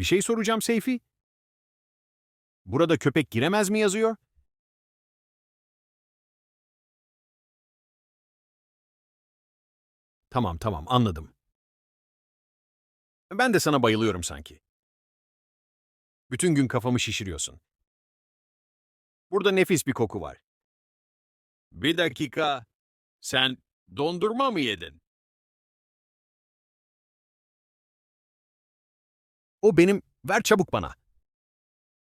Bir şey soracağım Seyfi. Burada köpek giremez mi yazıyor? Tamam, tamam, anladım. Ben de sana bayılıyorum sanki. Bütün gün kafamı şişiriyorsun. Burada nefis bir koku var. Bir dakika. Sen dondurma mı yedin? O benim. Ver çabuk bana.